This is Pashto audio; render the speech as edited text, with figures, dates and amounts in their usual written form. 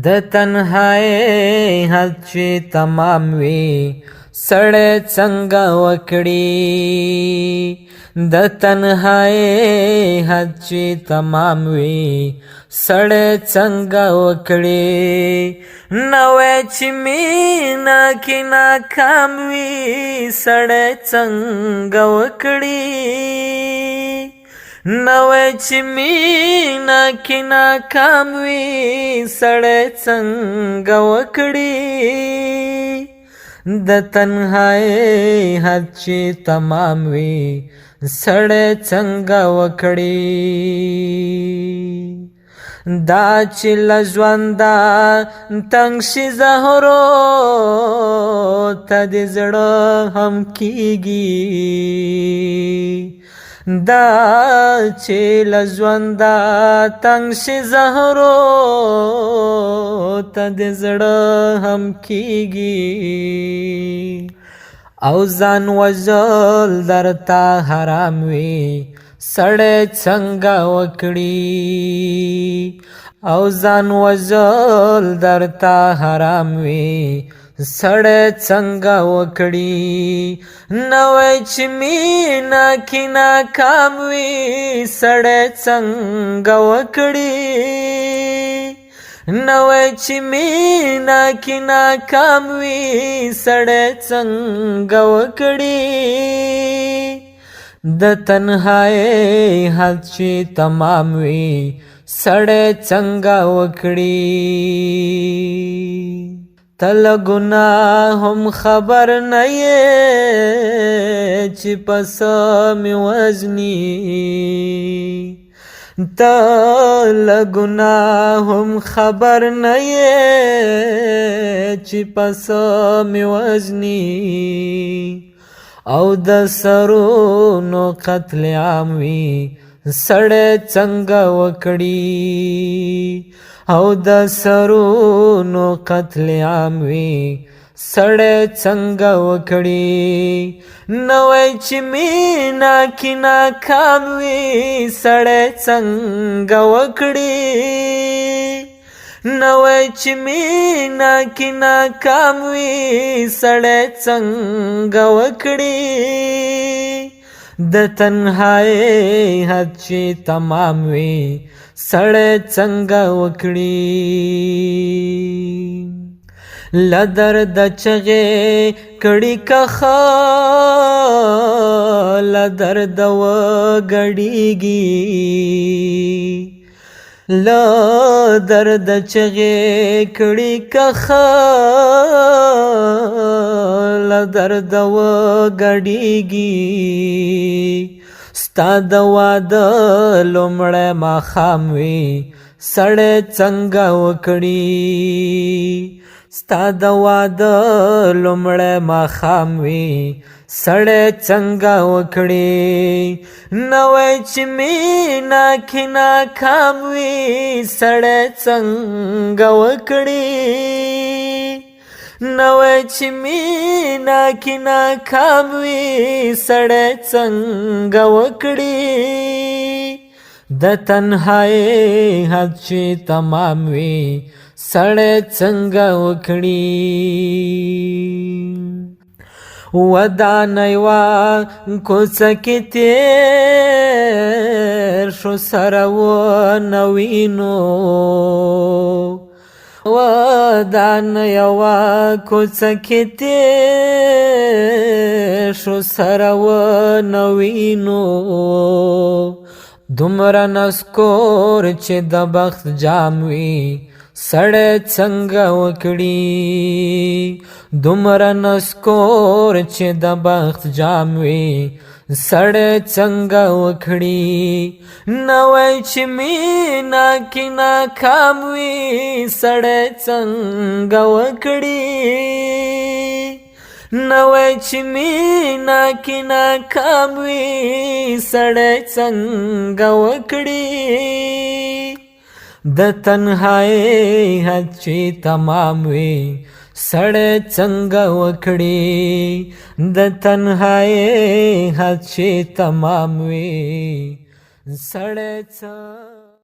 د تنهایی حد چې تمام وي سړی څنګه وکړي د تنهایی حد چې تمام وي سړی څنګه وکړي نوی چې مینه کې ناکام وي سړی څنګه وکړي نوی چې مینه کې ناکام وي سړی څنګه وکړي د تنهایی حد چې تمام وي سړی څنګه وکړي دا چې له ژونده تنګ شي زهرو ته د زړه هم کیږي دا چې له ژونده تنګ شي زهرو ته د زړه هم کیږي او ځان وژل درته حرام وي سړی څنګه وکړي او ځان وژل درته حرام وي سړی څنګه وکړي نوی چې مینه کې ناکام وي سړی څنګه وکړي نوی چې مینه کې ناکام وي سړی څنګه وکړي د تنهایی حد چې تمام وي سړی څنګه وکړي ته له ګناهم خبر نه یې چې په څه مې وژني ته له ګناهم خبر نه یې چې په څه مې وژني او د سرونو قتل عام وي سړی څنګه وکړي او د سرونو قتل عام وي سړی څنګه وکړي نوی چې مینه کې ناکام وي سړی څنګه وکړي نوی چې مینه کې ناکام وي سړی څنګه وکړي د تنهایی حد چې تمام وي سړی څنګه وکړي له درده چغې کړي کښه له درده وګډېږي له درده چغې کړي کښه له درده وګډېږي ستا د واده لومړی ماښام وي سړی څنګه وکړي ستا د واده لومړی ماښام وي سړی څنګه وکړي نوی چې مینه کې ناکام وي سړی څنګه وکړي نوی چې مینه کې ناکام وي سړی څنګه وکړي د تنهایی حد چې تمام وي سړی څنګه وکړي ودانۍ وه کوڅه کې تېر شو سره ونه وینو ودانۍ وه کوڅه کې تېر شو سره ونه وینو دومره نسکور چې د بخت جام وي سړی څنګه وکړي دومره نسکور چې د بخت جام وي سړی څنګه وکړي نوی چې مینه کې ناکام وي سړی څنګه وکړي نوی چې مینه کې ناکام وي سړی څنګه وکړي د تنهایی حد چې تمام وي سړی څنګه وکړي د تنهایی حد چې تمام وي سړی څنګه